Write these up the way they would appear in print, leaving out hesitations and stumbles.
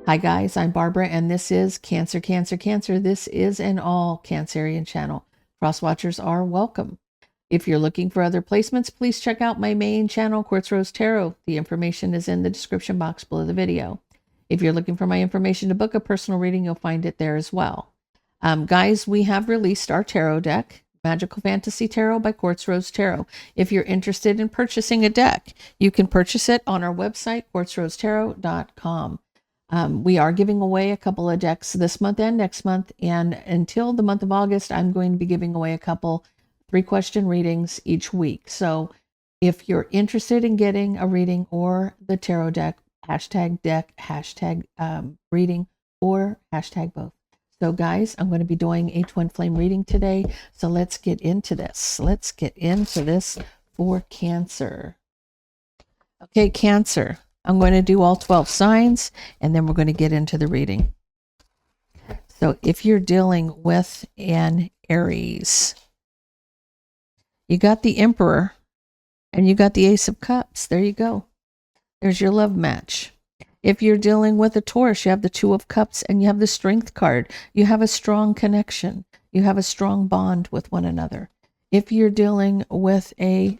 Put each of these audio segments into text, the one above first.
Hi guys, I'm Barbara and this is Cancer, Cancer, Cancer. This is an all Cancerian channel. Cross watchers are welcome. If you're looking for other placements, please check out my main channel, Quartz Tarot. The information is in the description box below the video. If you're looking for my information to book a personal reading, you'll find it there as well. Guys, we have released our tarot deck, Magical Fantasy Tarot by Quartz Tarot. If you're interested in purchasing a deck, you can purchase it on our website, quartzrosetarot.com. We are giving away a couple of decks this month and next month. And until the month of August, I'm going to be giving away a couple 3-question readings each week. So if you're interested in getting a reading or the tarot deck, hashtag reading, or hashtag both. So guys, I'm going to be doing a twin flame reading today. So let's get into this. Let's get into this for Cancer. Okay, Cancer. I'm going to do all 12 signs, and then we're going to get into the reading. So if you're dealing with an Aries, you got the Emperor, and you got the Ace of Cups. There you go. There's your love match. If you're dealing with a Taurus, you have the Two of Cups, and you have the Strength card. You have a strong connection. You have a strong bond with one another. If you're dealing with a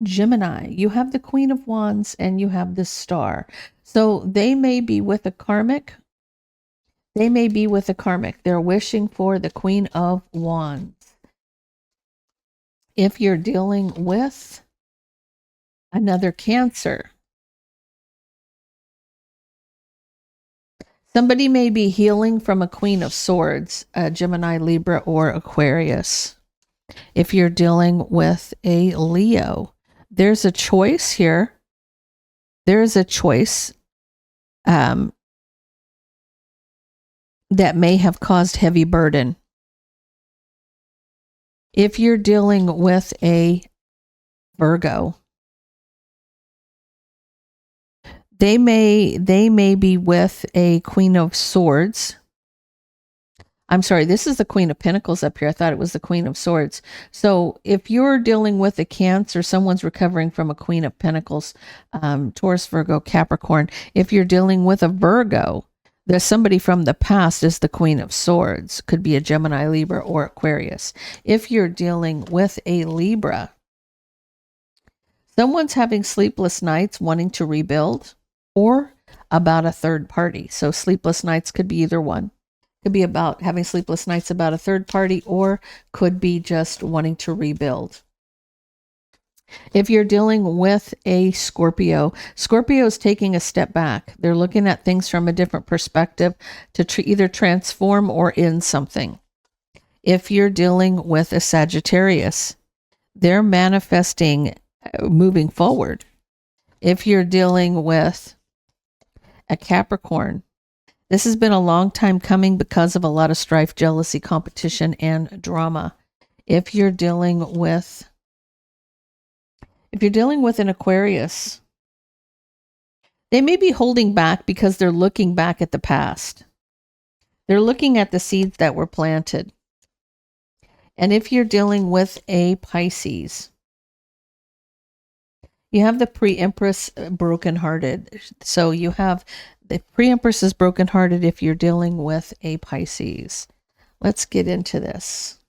Gemini, you have the Queen of Wands and you have the Star. So they may be with a karmic. They may be with a karmic. They're wishing for the Queen of Wands. If you're dealing with another Cancer, somebody may be healing from a Queen of Swords, a Gemini, Libra, or Aquarius. If you're dealing with a Leo, there's a choice here. There is a choice that may have caused heavy burden. If you're dealing with a Virgo, they may be with a Queen of Swords. I'm sorry, this is the Queen of Pentacles up here. I thought it was the Queen of Swords. So if you're dealing with a Cancer, someone's recovering from a Queen of Pentacles, Taurus, Virgo, Capricorn. If you're dealing with a Virgo, there's somebody from the past is the Queen of Swords. Could be a Gemini, Libra, or Aquarius. If you're dealing with a Libra, someone's having sleepless nights wanting to rebuild, or about a third party. So sleepless nights could be either one. Could be about having sleepless nights about a third party, or could be just wanting to rebuild. If you're dealing with a Scorpio, Scorpio is taking a step back. They're looking at things from a different perspective to either transform or end something. If you're dealing with a Sagittarius, they're manifesting moving forward. If you're dealing with a Capricorn, this has been a long time coming because of a lot of strife, jealousy, competition, and drama. If you're dealing with an Aquarius, they may be holding back because they're looking back at the past. They're looking at the seeds that were planted. And if you're dealing with a Pisces, you have the pre-empress brokenhearted. So you have the pre-empress is brokenhearted if you're dealing with a Pisces. Let's get into this.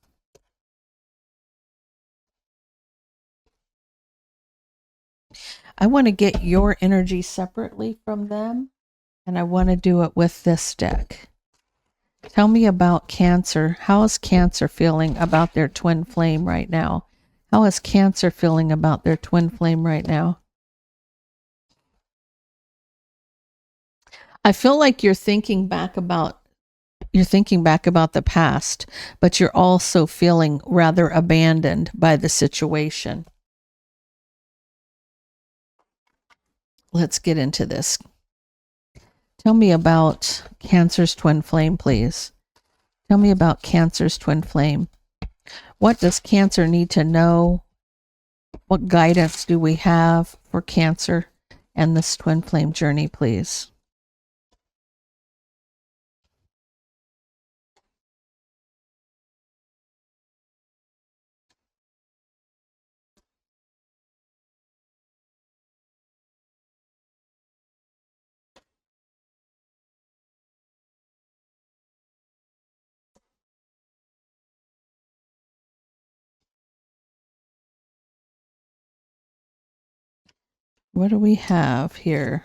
I want to get your energy separately from them, and I want to do it with this deck. Tell me about Cancer. How is Cancer feeling about their twin flame right now? How is Cancer feeling about their twin flame right now? I feel like you're thinking back about the past, but you're also feeling rather abandoned by the situation. Let's get into this. Tell me about Cancer's twin flame, please. Tell me about Cancer's twin flame. What does Cancer need to know? What guidance do we have for Cancer and this twin flame journey, please? what do we have here?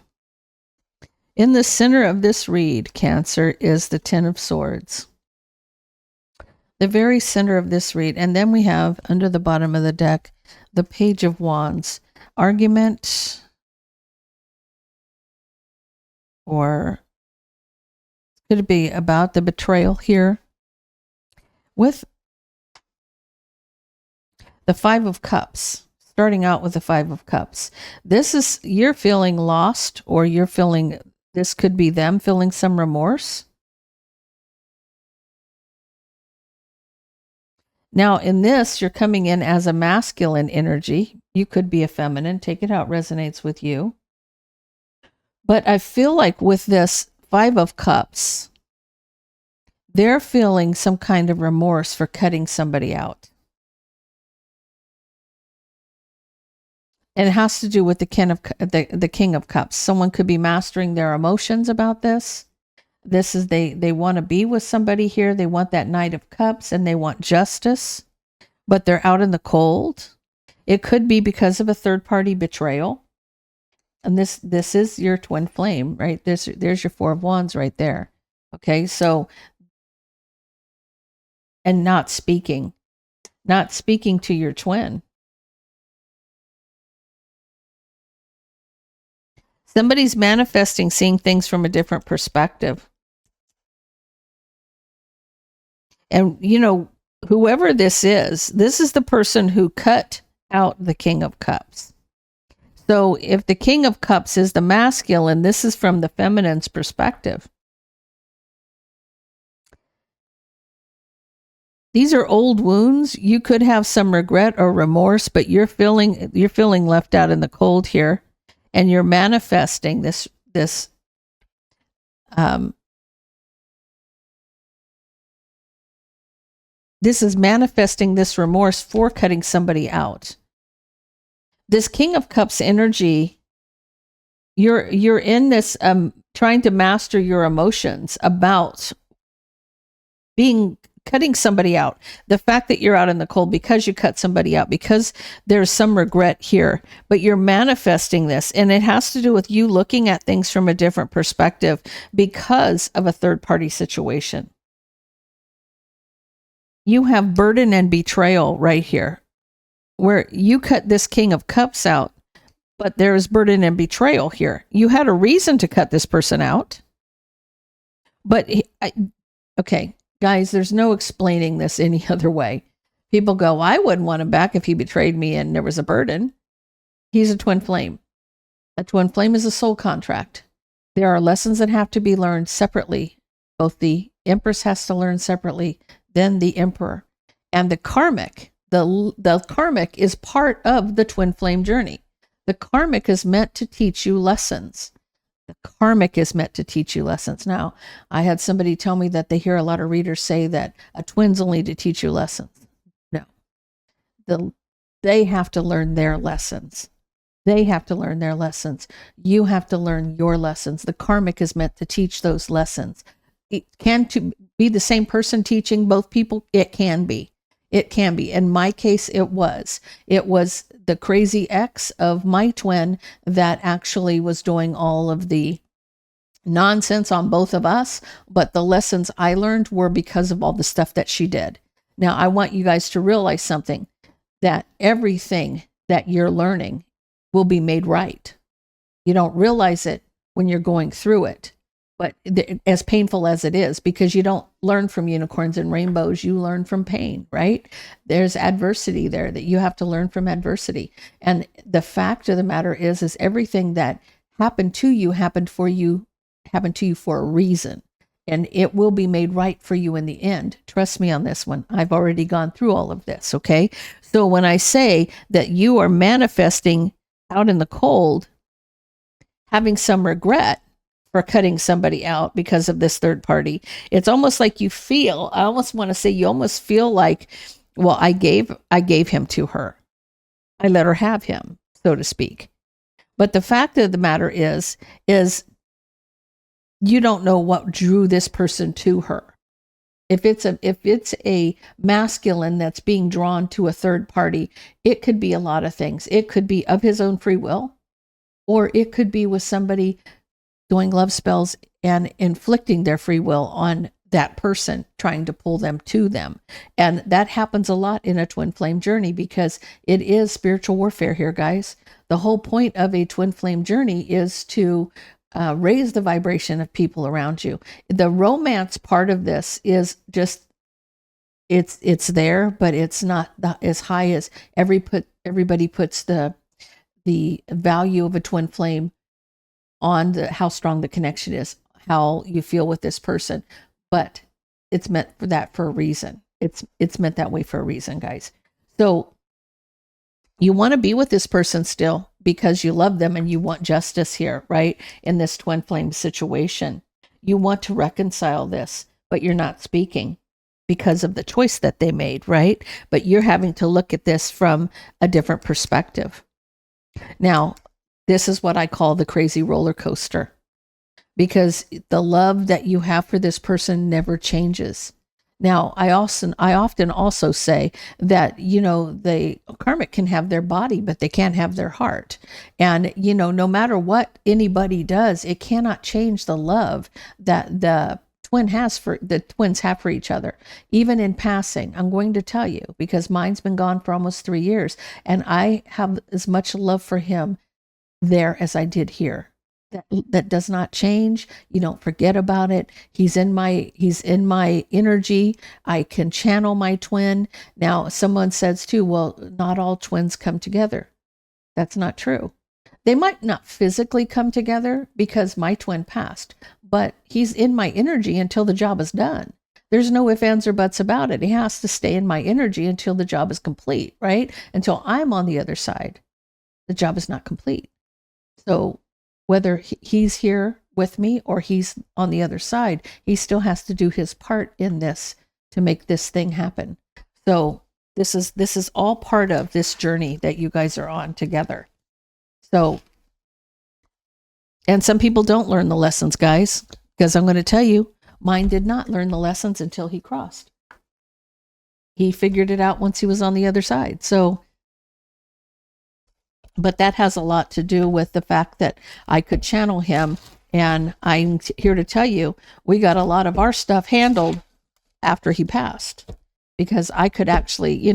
In the center of this read, Cancer, is the Ten of Swords. The very center of this read. And then we have, under the bottom of the deck, the Page of Wands. Argument, or could it be about the betrayal here? With the Five of Cups. Starting out with the Five of Cups. This is, you're feeling lost, or you're feeling, this could be them feeling some remorse. Now, in this, you're coming in as a masculine energy. You could be a feminine. Take it how it resonates with you. But I feel like with this Five of Cups, they're feeling some kind of remorse for cutting somebody out. And it has to do with the King of Cups. Someone could be mastering their emotions about this. This is, they want to be with somebody here. They want that Knight of Cups, and they want justice, but they're out in the cold. It could be because of a third-party betrayal. And this is your twin flame, right? There's your Four of Wands right there. Okay, so, and not speaking to your twin. Somebody's manifesting, seeing things from a different perspective. And, you know, whoever this is the person who cut out the King of Cups. So if the King of Cups is the masculine, this is from the feminine's perspective. These are old wounds. You could have some regret or remorse, but you're feeling left out in the cold here. And you're manifesting this this is manifesting this remorse for cutting somebody out. This King of Cups energy, you're in this trying to master your emotions about cutting somebody out. The fact that you're out in the cold because you cut somebody out, because there's some regret here, but you're manifesting this, and it has to do with you looking at things from a different perspective because of a third-party situation. You have burden and betrayal right here, where you cut this King of Cups out, but there is burden and betrayal here. You had a reason to cut this person out, but okay. Guys, there's no explaining this any other way. People go, I wouldn't want him back if he betrayed me and there was a burden. He's a twin flame. A twin flame is a soul contract. There are lessons that have to be learned separately. Both the Empress has to learn separately, then the Emperor. And the karmic, the karmic is part of the twin flame journey. The karmic is meant to teach you lessons. The karmic is meant to teach you lessons. Now, I had somebody tell me that they hear a lot of readers say that a twin's only to teach you lessons. No. They have to learn their lessons. They have to learn their lessons. You have to learn your lessons. The karmic is meant to teach those lessons. It can be the same person teaching both people. It can be. It can be. In my case, it was. It was the crazy ex of my twin that actually was doing all of the nonsense on both of us. But the lessons I learned were because of all the stuff that she did. Now, I want you guys to realize something, that everything that you're learning will be made right. You don't realize it when you're going through it. But as painful as it is, because you don't learn from unicorns and rainbows, you learn from pain, right? There's adversity there that you have to learn from adversity. And the fact of the matter is everything that happened to you happened for a reason. And it will be made right for you in the end. Trust me on this one. I've already gone through all of this, okay? So when I say that you are manifesting out in the cold, having some regret for cutting somebody out because of this third party, it's almost like you feel, I almost want to say you almost feel like, well, I gave him to her. I let her have him, so to speak. But the fact of the matter is you don't know what drew this person to her. If it's a masculine that's being drawn to a third party, it could be a lot of things. It could be of his own free will. or it could be with somebody doing love spells and inflicting their free will on that person, trying to pull them to them. And that happens a lot in a twin flame journey because it is spiritual warfare here, guys. The whole point of a twin flame journey is to raise the vibration of people around you. The romance part of this is just it's there, but it's not as high as everybody puts the value of a twin flame on how strong the connection is, how you feel with this person. But it's meant for that for a reason. It's meant that way for a reason, guys. So you want to be with this person still because you love them and you want justice here, right? In this twin flame situation, you want to reconcile this, but you're not speaking because of the choice that they made, right? But you're having to look at this from a different perspective. Now, this is what I call the crazy roller coaster, because the love that you have for this person never changes. Now, I often also say that, the karmic can have their body, but they can't have their heart. And, no matter what anybody does, it cannot change the love that the twins have for each other. Even in passing, I'm going to tell you, because mine's been gone for almost 3 years, and I have as much love for him there as I did here. That does not change. You don't forget about it. He's in my energy. I can channel my twin. Now, someone says too, well, not all twins come together. That's not true. They might not physically come together because my twin passed, but he's in my energy until the job is done. There's no ifs, ands, or buts about it. He has to stay in my energy until the job is complete, right? Until I'm on the other side, the job is not complete. So whether he's here with me or he's on the other side, he still has to do his part in this to make this thing happen. So this is all part of this journey that you guys are on together. So, and some people don't learn the lessons, guys, because I'm going to tell you, mine did not learn the lessons until he crossed. He figured it out once he was on the other side. So, but that has a lot to do with the fact that I could channel him. And I'm here to tell you, we got a lot of our stuff handled after he passed, because I could actually,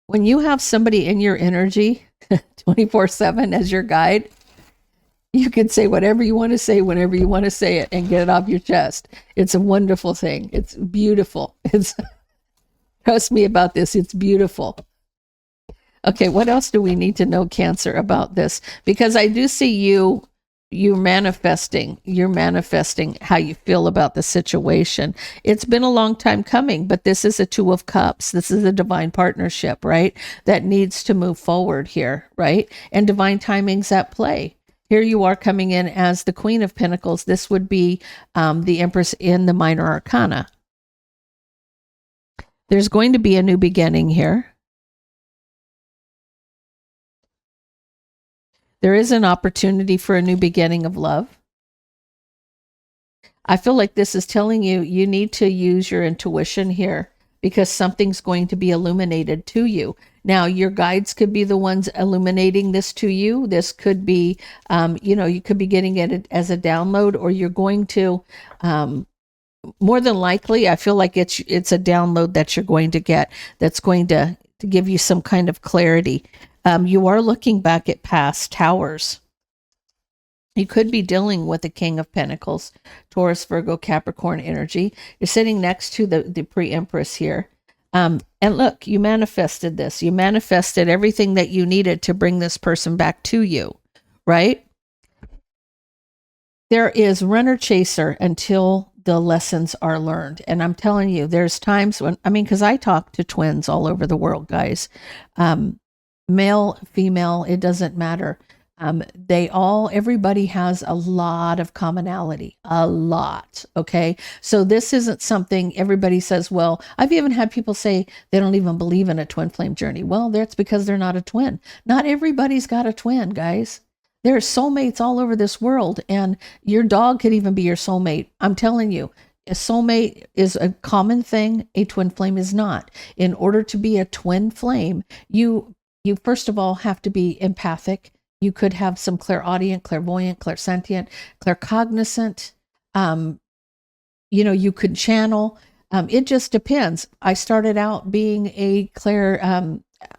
when you have somebody in your energy 24/7 as your guide, you can say whatever you want to say, whenever you want to say it, and get it off your chest. It's a wonderful thing. It's beautiful. Trust me about this. It's beautiful. Okay, what else do we need to know, Cancer, about this? Because I do see you're manifesting how you feel about the situation. It's been a long time coming, but this is a 2 of Cups. This is a divine partnership, right? That needs to move forward here, right? And divine timing's at play. Here you are coming in as the Queen of Pentacles. This would be the Empress in the Minor Arcana. There's going to be a new beginning here. There is an opportunity for a new beginning of love. I feel like this is telling you, you need to use your intuition here, because something's going to be illuminated to you. Now, your guides could be the ones illuminating this to you. This could be, you could be getting it as a download, or you're going to, more than likely, I feel like it's a download that you're going to get that's going to give you some kind of clarity. You are looking back at past towers. You could be dealing with the King of Pentacles, Taurus, Virgo, Capricorn energy. You're sitting next to the pre-empress here. And look, you manifested this. You manifested everything that you needed to bring this person back to you, right? There is runner chaser until the lessons are learned. And I'm telling you, there's times when, because I talk to twins all over the world, guys. Male, female, it doesn't matter. Everybody has a lot of commonality, a lot. Okay. So this isn't something everybody says, well, I've even had people say they don't even believe in a twin flame journey. Well, that's because they're not a twin. Not everybody's got a twin, guys. There are soulmates all over this world, and your dog could even be your soulmate. I'm telling you, a soulmate is a common thing. A twin flame is not. In order to be a twin flame, you first of all have to be empathic. You could have some clairaudient, clairvoyant, clairsentient, claircognizant. You could channel. It just depends. I started out being a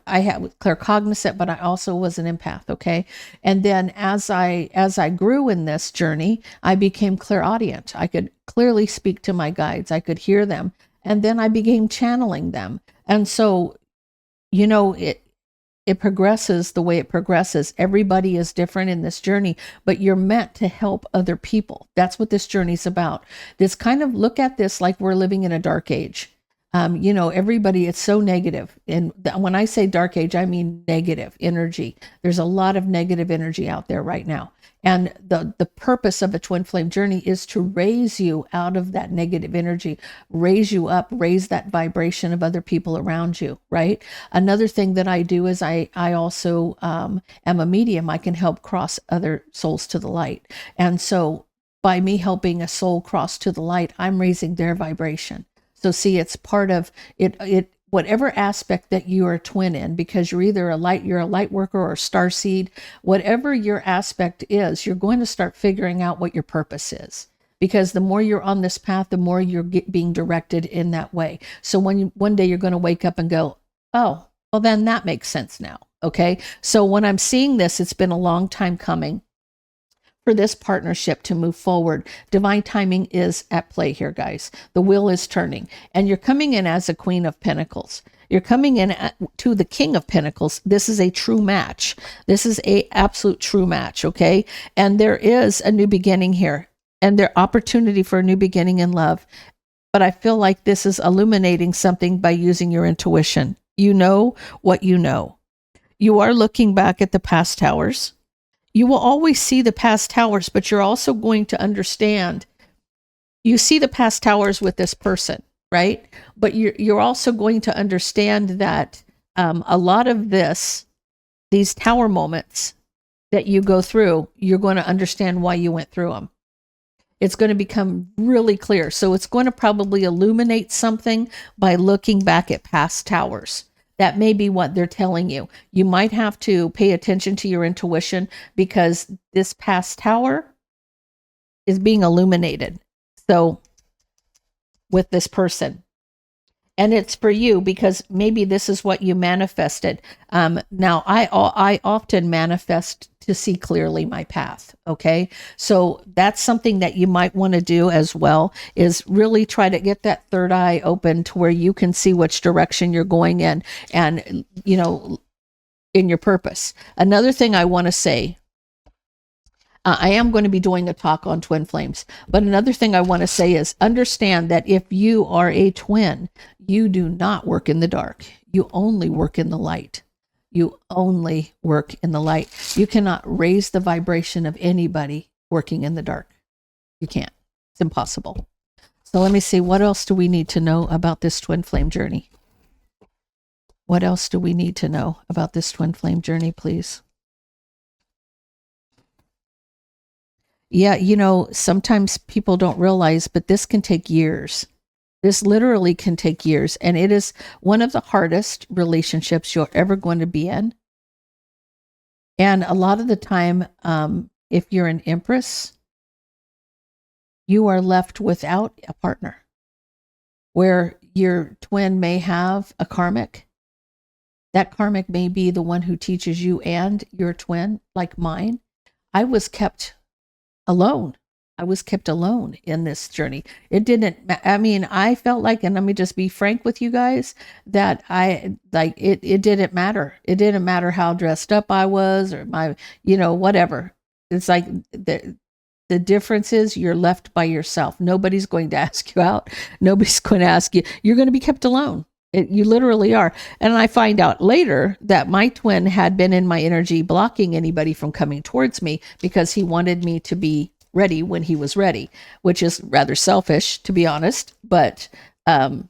I had claircognizant, but I also was an empath. Okay. And then as I grew in this journey, I became clairaudient. I could clearly speak to my guides. I could hear them. And then I began channeling them. And so, it progresses the way it progresses. Everybody is different in this journey, but you're meant to help other people. That's what this journey's about. This kind of look at this like we're living in a dark age. Everybody, it's so negative. And when I say dark age, I mean negative energy. There's a lot of negative energy out there right now. And the purpose of a twin flame journey is to raise you out of that negative energy, raise you up, raise that vibration of other people around you, right? Another thing that I do is I also am a medium. I can help cross other souls to the light. And so by me helping a soul cross to the light, I'm raising their vibration. So see, it's part of it, whatever aspect that you are a twin in, because you're a light worker or a starseed, whatever your aspect is, you're going to start figuring out what your purpose is. Because the more you're on this path, the more you're being directed in that way. So one day you're going to wake up and go, oh, well, then that makes sense now. Okay. So when I'm seeing this, it's been a long time coming for this partnership to move forward. Divine timing is at play here, guys. The wheel is turning, and you're coming in as a Queen of Pentacles. You're coming in to the King of Pentacles. This is a true match. This is a absolute true match, okay? And there is a new beginning here, and there opportunity for a new beginning in love. But I feel like this is illuminating something by using your intuition. You know what you know. You are looking back at the past towers. You will always see the past towers, but you're also going to understand. You see the past towers with this person, right? But you're also going to understand that a lot of these tower moments that you go through, you're going to understand why you went through them. It's going to become really clear. So it's going to probably illuminate something by looking back at past towers. That may be what they're telling you. You might have to pay attention to your intuition, because this past tower is being illuminated. So with this person, and it's for you because maybe this is what you manifested. Now I often manifest to see clearly my path. Okay. So that's something that you might want to do as well, is really try to get that third eye open to where you can see which direction you're going in, and, in your purpose. Another thing I want to say, I am going to be doing a talk on twin flames, but another thing I want to say is understand that if you are a twin, you do not work in the dark. You only work in the light. You only work in the light. You cannot raise the vibration of anybody working in the dark. You can't. It's impossible. So let me see, what else do we need to know about this twin flame journey? What else do we need to know about this twin flame journey, please? Yeah, sometimes people don't realize, but this can take years. This literally can take years. And it is one of the hardest relationships you're ever going to be in. And a lot of the time, if you're an Empress, you are left without a partner, where your twin may have a karmic. That karmic may be the one who teaches you and your twin, like mine. I was kept alone. I was kept alone in this journey. I felt like, and let me just be frank with you guys, that it didn't matter. It didn't matter how dressed up I was or my, whatever. It's like the difference is you're left by yourself. Nobody's going to ask you out. Nobody's going to ask you. You're going to be kept alone. You literally are. And I find out later that my twin had been in my energy blocking anybody from coming towards me because he wanted me to be ready when he was ready, which is rather selfish, to be honest. But I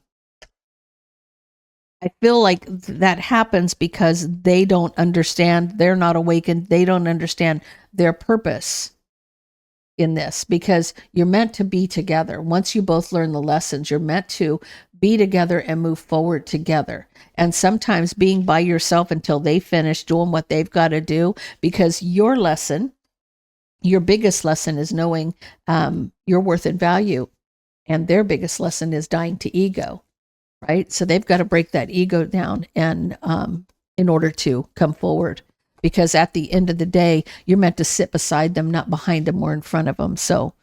feel like that happens because they don't understand. They're not awakened. They don't understand their purpose in this, because you're meant to be together. Once you both learn the lessons, you're meant to be together and move forward together. And sometimes being by yourself until they finish doing what they've got to do, because your lesson, your biggest lesson is knowing your worth and value. And their biggest lesson is dying to ego, right? So they've got to break that ego down and in order to come forward. Because at the end of the day, you're meant to sit beside them, not behind them or in front of them. So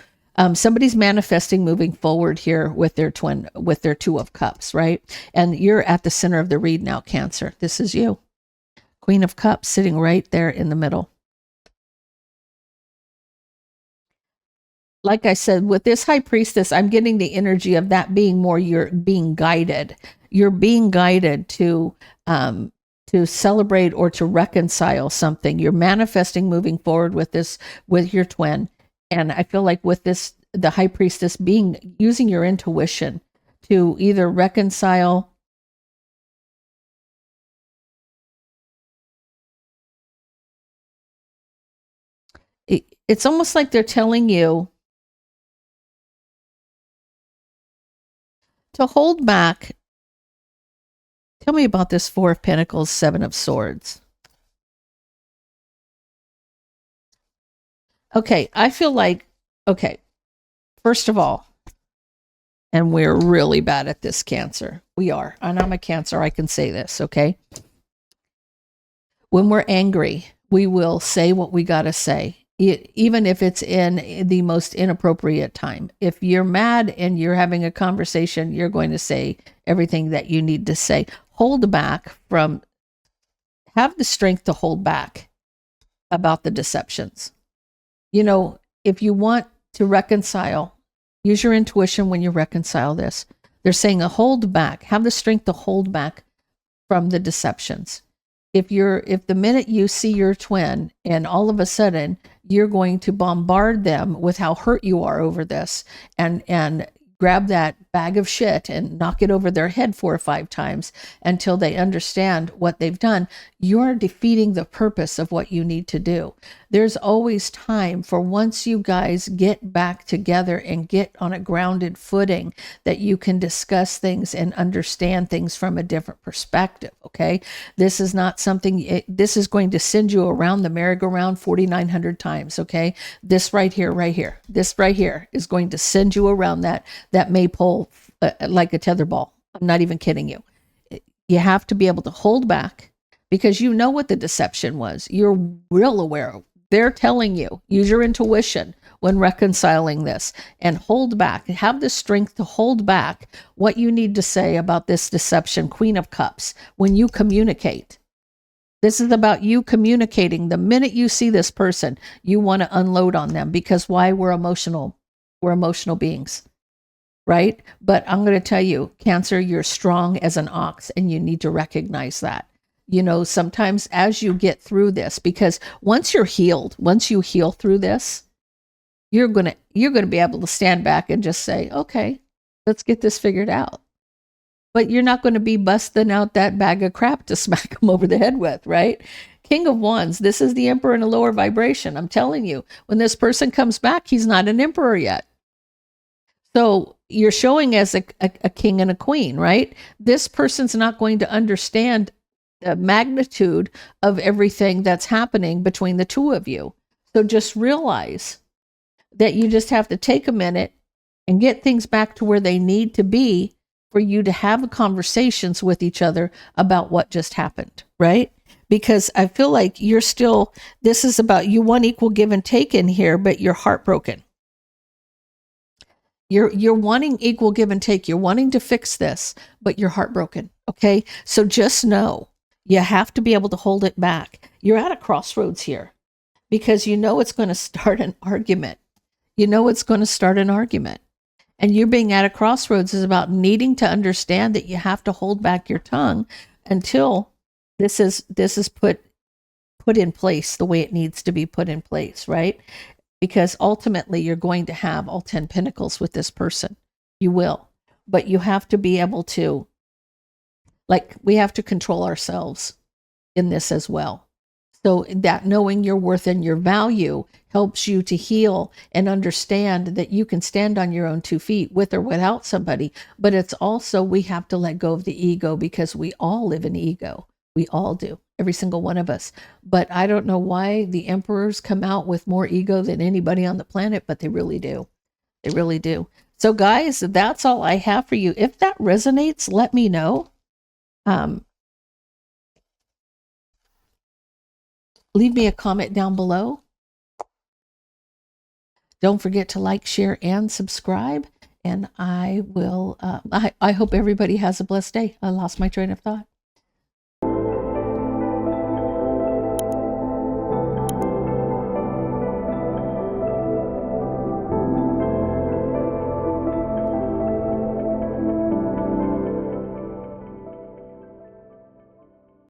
somebody's manifesting moving forward here with their twin, with their Two of Cups, right? And you're at the center of the read now, Cancer. This is you. Queen of Cups sitting right there in the middle. Like I said, with this High Priestess, I'm getting the energy of that being more you're being guided. You're being guided to celebrate or to reconcile something. You're manifesting moving forward with this, with your twin. And I feel like with this, the High Priestess using your intuition to either reconcile. It's almost like they're telling you to hold back. Tell me about this Four of Pentacles, Seven of Swords. Okay, I feel like, okay, first of all, and we're really bad at this, Cancer. We are. And I'm a Cancer. I can say this, okay? When we're angry, we will say what we got to say, even if it's in the most inappropriate time. If you're mad and you're having a conversation, you're going to say everything that you need to say. Hold back from, have the strength to hold back about the deceptions. You know, if you want to reconcile, use your intuition when you reconcile this. They're saying a hold back, have the strength to hold back from the deceptions. If the minute you see your twin and all of a sudden you're going to bombard them with how hurt you are over this and grab that bag of shit and knock it over their head 4 or 5 times until they understand what they've done, you're defeating the purpose of what you need to do. There's always time for, once you guys get back together and get on a grounded footing, that you can discuss things and understand things from a different perspective, okay? This is not something, this is going to send you around the merry-go-round 4,900 times, okay? This right here, this right here is going to send you around that maypole like a tetherball. I'm not even kidding you. You have to be able to hold back, because you know what the deception was. You're real aware of. They're telling you, use your intuition when reconciling this and hold back. Have the strength to hold back what you need to say about this deception, Queen of Cups, when you communicate. This is about you communicating. The minute you see this person, you want to unload on them, because why? We're emotional. We're emotional beings, right? But I'm going to tell you, Cancer, you're strong as an ox, and you need to recognize that. You know, sometimes as you get through this, because once you're healed, once you heal through this, you're going to be able to stand back and just say, okay, let's get this figured out. But you're not going to be busting out that bag of crap to smack them over the head with, right? King of Wands, this is the Emperor in a lower vibration. I'm telling you, when this person comes back, he's not an emperor yet. So you're showing as a king and a queen, right? This person's not going to understand the magnitude of everything that's happening between the two of you. So just realize that you just have to take a minute and get things back to where they need to be for you to have conversations with each other about what just happened, right? Because I feel like you're still, this is about, you want equal give and take in here, but you're heartbroken. You're wanting equal give and take. You're wanting to fix this, but you're heartbroken. Okay. So just know you have to be able to hold it back. You're at a crossroads here, because you know it's going to start an argument. You know it's going to start an argument. And you being at a crossroads is about needing to understand that you have to hold back your tongue until this is put in place the way it needs to be put in place, right? Because ultimately you're going to have all 10 pentacles with this person. You will. But you have to be able to, like, we have to control ourselves in this as well. So that knowing your worth and your value helps you to heal and understand that you can stand on your own 2 feet with or without somebody. But it's also, we have to let go of the ego, because we all live in ego. We all do, every single one of us. But I don't know why the emperors come out with more ego than anybody on the planet, but they really do. They really do. So guys, that's all I have for you. If that resonates, let me know. Leave me a comment down below. Don't forget to like, share, and subscribe. And I will, I hope everybody has a blessed day. I lost my train of thought.